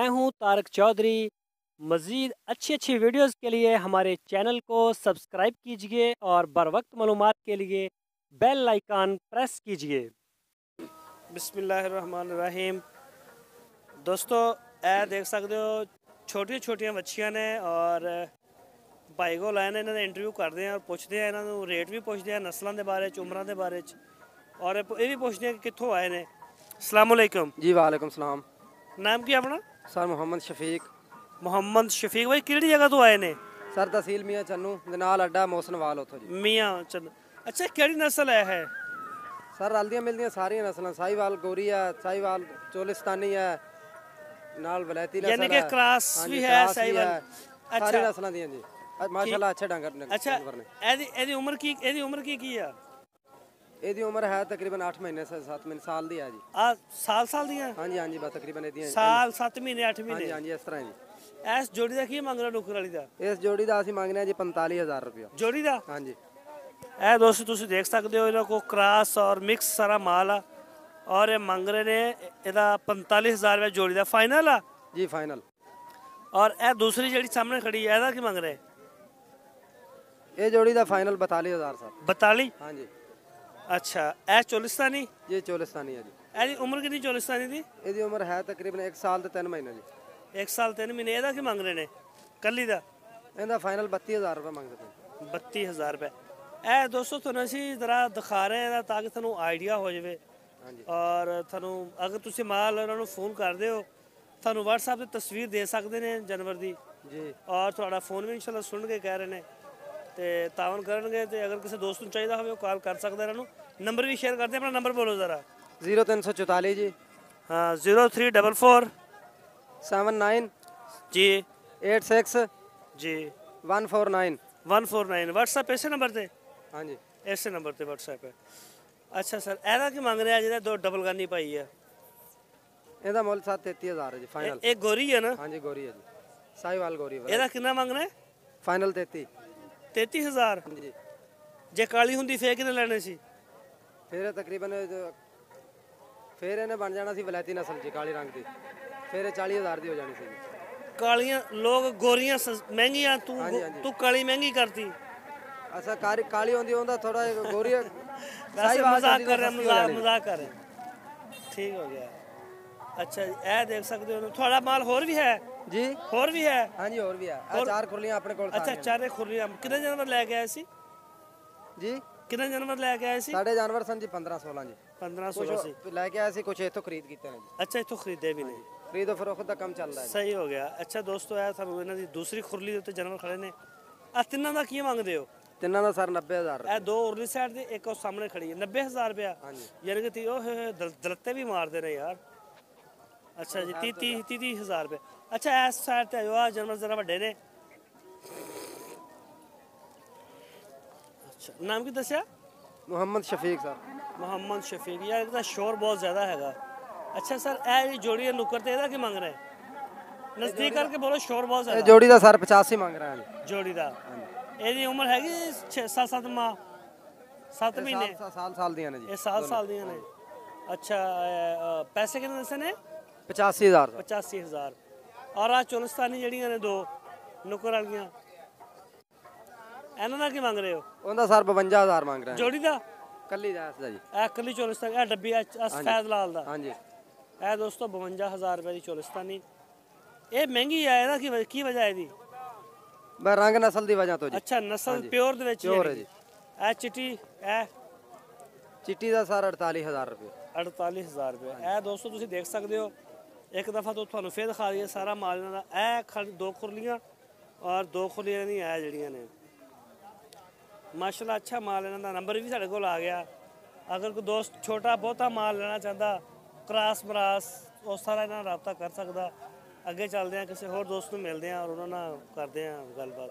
मैं हूं तारक चौधरी। मज़ीद अच्छी अच्छी वीडियोस के लिए हमारे चैनल को सब्सक्राइब कीजिए और बर वक्त मालूमात के लिए बेल आइकन प्रेस कीजिए। बिस्मिल्लाहिर्रहमानिर्रहीम। दोस्तों ए देख सकते हो छोटी छोटियां मच्छियां ने और भाई को लाए ने इन्होंने इंटरव्यू करते हैं और पूछते हैं इन्होंने रेट भी पूछते हैं नस्लों के बारे उम्र के बारे और ये भी पूछते हैं कि कितों आए ने। अस्सलाम वालेकुम जी वालेकुम सलाम। नाम की अपना? सर मोहम्मद शफीक। मोहम्मद शफीक भाई किहड़ी जगह तो आए ने? सर तहसील मियाँ चन्नू दे नाल अड्डा मोहसनवाल उतो जी। मियाँ चन्नू। अच्छा किहड़ी नस्ल है? सर रलदियां मिलदियां सारियां नस्लां साहिवाल गोरी है साहिवाल चोलिस्तानी है नाल वलैती नस्ल है यानी कि क्रॉस भी है साहिवाल। सारी नस्लां दियां जी माशाल्लाह अच्छे डंगर ने। अच्छा एदी उम्र की है? एदी उम्र है तकरीबन 8 महीने से 7 महीने साल दी है जी। साल दी है? हाँ जी हाँ जी बस तकरीबन एदी साल 7 महीने 8 महीने। हाँ जी इस तरह जी। इस जोड़ी का की मंग रहा नुकर वाली दा? इस जोड़ी का असं मंगने जी 45,000 रुपया जोड़ी का। हाँ जी ए दोस्तों तुम देख सकते हो इन्हों को क्रॉस और मिक्स सारा माल आ और ये मंग रहे ने इहदा 45,000 रुपया जोड़ी का फाइनल आ जी फाइनल। और ए दूसरी जी सामने खड़ी है एदा की मंग रहे? ये जोड़ी का फाइनल 42,000 सर। 42? हाँ जी। अच्छा ए चोलिस्तानी? ये चोलिस्तानी है जी। एदी उम्र कितनी चोलिस्तानी दी? ਇਹਦੀ ਉਮਰ ਹੈ ਤਕਰੀਬਨ 1 ਸਾਲ ਤੇ 3 ਮਹੀਨੇ ਜੀ। 1 साल 3 महीने ਇਹਦਾ ਕੀ ਮੰਗ ਰਹੇ ਨੇ ਕੱਲੀ ਦਾ? ਇਹਦਾ ਫਾਈਨਲ 32000 ਰੁਪਏ ਮੰਗਦੇ ਨੇ। 32000 रुपए। ਇਹ ਦੋਸਤੋ ਤੁਹਾਨੂੰ ਅਸੀਂ ਜ਼ਰਾ ਦਿਖਾ ਰਹੇ ਹਾਂ ਤਾਂ ਕਿ ਤੁਹਾਨੂੰ ਆਈਡੀਆ ਹੋ ਜਾਵੇ। ਹਾਂਜੀ ਔਰ ਤੁਹਾਨੂੰ ਅਗਰ ਤੁਸੀਂ ਮਾਲ ਉਹਨਾਂ ਨੂੰ ਫੋਨ ਕਰਦੇ ਹੋ ਤੁਹਾਨੂੰ WhatsApp ਤੇ ਤਸਵੀਰ ਦੇ ਸਕਦੇ ਨੇ ਜਾਨਵਰ ਦੀ ਜੀ। ਔਰ ਤੁਹਾਡਾ ਫੋਨ ਵੀ ਇਨਸ਼ਾਅੱਲਾ ਸੁਣ ਕੇ ਕਹਿ ਰਹੇ ਨੇ ਤੇ ਤਾਵਨ ਕਰਨਗੇ ਤੇ ਅਗਰ ਕਿਸੇ ਦੋਸਤ ਨੂੰ ਚਾਹੀਦਾ ਹੋਵੇ ਉਹ ਕਾਲ ਕਰ ਸਕਦਾ ਇਹਨਾਂ ਨੂੰ। ਨੰਬਰ ਵੀ ਸ਼ੇਅਰ ਕਰਦੇ ਆਪਣਾ ਨੰਬਰ ਬੋਲੋ ਜ਼ਰਾ। 0344 ਜੀ। हाँ 0344 79 जी 86 जी 149 149। WhatsApp ऐसे नंबर पे? हाँ जी ऐसे नंबर पे WhatsApp है। अच्छा सर एदा की मांग रहे हैं जिहदा दो डबल गानी पाई है? ਇਹਦਾ ਮੁੱਲ 33,000 ਹੈ ਜੀ ਫਾਈਨਲ। एक गोरी है ना? हाँ जी गोरी है जी साहिवाल गोरी है। एदा कितना मांग रहे हैं? फाइनल 33। 33,000 जी। जे काली हुंदी फे किने लेने सी? ਫਿਰ ਇਹ ਤਕਰੀਬਨ ਫਿਰ ਇਹਨੇ ਬਣ ਜਾਣਾ ਸੀ ਵਲੈਤੀ ਨਸਲ ਜੀ ਕਾਲੀ ਰੰਗ ਦੀ ਫਿਰ ਇਹ 40,000 ਦੀ ਹੋ ਜਾਣੀ ਸੀ ਜੀ। कालियां लोग गोरियां महंगियां तू हाँ जी, हाँ जी। तू काली महंगी करती। ਅਸਾ ਕਾਲੀ ਹੁੰਦੀ ਹੁੰਦਾ ਥੋੜਾ ਗੋਰੀ वैसे मजाक कर रहे हैं मजाक कर रहे हैं। ठीक हो गया। अच्छा ए देख सकते हो थोड़ा माल होर भी है जी। होर भी है? हाँ जी ਹੋਰ ਵੀ ਆ ਆ ਚਾਰ ਖੁਰਲੀਆਂ ਆਪਣੇ ਕੋਲ अच्छा चारे खुरियां कितने जानवर लेके आए सी? जी कितने जानवर लेके आए सी? ਸਾਡੇ ਜਾਨਵਰ ਸਨ ਜੀ 15-16 ਜੀ। 15-16 सी। ਲੈ ਕੇ ਆਏ ਸੀ ਕੁਝ ਇੱਥੋਂ ਖਰੀਦ ਕੀਤੇ ਨੇ ਜੀ। अच्छा इतों खरीदे भी नहीं? ਖਰੀਦੋ ਫਰੋਖਤ ਦਾ ਕੰਮ ਚੱਲਦਾ ਹੈ। सही हो गया। अच्छा दोस्तों ਇਹ ਤੁਹਾਨੂੰ ਇਹਨਾਂ ਦੀ ਦੂਸਰੀ ਖੁਰਲੀ ਦੇ ਉੱਤੇ ਜਾਨਵਰ ਖੜੇ ਨੇ। ਆ ਤਿੰਨਾਂ ਦਾ ਕੀ ਮੰਗਦੇ ਹੋ? ਤਿੰਨਾਂ ਦਾ ਸਰ 90,000 ਇਹ ਦੋ ਉਰਲੀ ਸਾਈਡ ਤੇ ਇੱਕ ਉਹ ਸਾਹਮਣੇ ਖੜੀ ਹੈ 90,000 ਰੁਪਇਆ। ਹਾਂਜੀ ਯਾਨੀ ਕਿ ਤੀ ਉਹ ਦਲੱਤੇ ਵੀ ਮਾਰਦੇ ਨੇ ਯਾਰ। ਅੱਛਾ ਜੀ 30,000 ਰੁਪਏ। ਅੱਛਾ ਇਸ ਸਾਈਡ ਤੇ ਆਇਓ ਆ ਜਾਨਵਰ ਜ਼ਰਾ ਵੱਡੇ ਨੇ। ਅੱਛਾ ਨਾਮ ਕੀ ਦੱਸਿਆ? ਮੁਹੰਮਦ ਸ਼ਫੀਕ ਸਰ। ਮੁਹੰਮਦ ਸ਼ਫੀਕ। ਯਾਰ ਇਹਦਾ ਸ਼ੋਰ ਬਹੁਤ ਜ਼ਿਆਦਾ ਹੈਗਾ। अच्छा सर ਇਹ ਜੋੜੀ ਨੁੱਕਰ ਤੇ ਇਹਦਾ ਕੀ ਮੰਗ ਰਹੇ? ਨਜ਼ਦੀਕ ਕਰਕੇ ਬੋਲੋ ਸ਼ੋਰ ਬਹੁਤ ਜ਼ਿਆਦਾ। ਇਹ ਜੋੜੀ ਦਾ ਸਰ 85 ਮੰਗ ਰਿਹਾ ਜੀ। ਜੋੜੀ ਦਾ ਇਹਦੀ ਉਮਰ ਹੈਗੀ 6-7 ਮਾਹ 7 ਮਹੀਨੇ? ਸਾਲ ਦੀਆਂ ਨੇ ਜੀ। ਇਹ ਸਾਲ ਦੀਆਂ ਨੇ। ਅੱਛਾ ਪੈਸੇ ਕਿੰਨੇ ਦੱਸੇ ਨੇ? 85,000 85,000। ਔਰ ਆ ਚੋਲਿਸਤਾਨੀ ਜਿਹੜੀਆਂ ਨੇ ਦੋ ਨੁੱਕਰ ਵਾਲੀਆਂ ਇਹਨਾਂ ਦਾ ਕੀ ਮੰਗ ਰਹੇ ਹੋ? ਉਹਦਾ ਸਰ 52,000 ਮੰਗ ਰਿਹਾ ਜੋੜੀ ਦਾ? ਕੱਲੀ ਦਾ ਜੀ। ਇਹ ਕੱਲੀ ਚੋਲਿਸਤਾਨੀ ਇਹ ਡੱਬੀ ਸਫੈਦ ਲਾਲ ਦਾ? ਹਾਂਜੀ ਇਹ ਦੋਸਤੋ 52,000 ਰੁਪਏ ਦੀ ਚੋਲਿਸਤਾਨੀ। ਇਹ ਮਹਿੰਗੀ ਆ ਇਹਦਾ ਕੀ ਵਜ੍ਹਾ ਇਹਦੀ? ਬਸ ਰੰਗ ਨਸਲ ਦੀ ਵਜ੍ਹਾ ਤੋਂ ਜੀ। ਅੱਛਾ ਨਸਲ ਪਿਓਰ ਦੇ ਵਿੱਚ ਪਿਓਰ ਹੈ ਜੀ। ਇਹ ਚਿੱਟੀ ਇਹ ਚਿੱਟੀ ਦਾ ਸਰ 48,000 ਰੁਪਏ। 48,000 ਰੁਪਏ। ਇਹ ਦੋਸਤੋ ਤੁਸੀਂ ਦੇਖ ਸਕਦੇ ਹੋ ਇੱਕ ਦਫਾ ਤੋਂ ਤੁਹਾਨੂੰ ਫੇਰ ਦਿਖਾ ਦਈਏ ਸਾਰਾ ਮਾਲ ਇਹਨਾਂ ਦਾ। ਇਹ ਦੋ ਖੁਰਲੀਆਂ ਔਰ ਦੋ ਖੁਰਲੀਆਂ ਨਹੀਂ ਇਹ ਜਿਹੜੀਆਂ ਨੇ ਮਾਸ਼ਾਅੱਲਾ अच्छा माल ਇਹਨਾਂ ਦਾ। ਨੰਬਰ ਵੀ ਸਾਡੇ ਕੋਲ ਆ ਗਿਆ। ਅਗਰ ਕੋਈ ਦੋਸਤ ਛੋਟਾ ਬਹੁਤਾ ਮਾਲ ਲੈਣਾ ਚਾਹੁੰਦਾ ਕ੍ਰਾਸ ਮਰਾਸ ਉਸ ਤਰ੍ਹਾਂ ਇਹਨਾਂ ਨਾਲ ਰਾਬਤਾ ਕਰ ਸਕਦਾ। ਅੱਗੇ ਚੱਲਦੇ ਹਾਂ ਕਿਸੇ ਹੋਰ ਦੋਸਤ ਨੂੰ ਮਿਲਦੇ ਹਾਂ ਔਰ ਉਹਨਾਂ ਨਾਲ ਕਰਦੇ ਹਾਂ ਗੱਲਬਾਤ।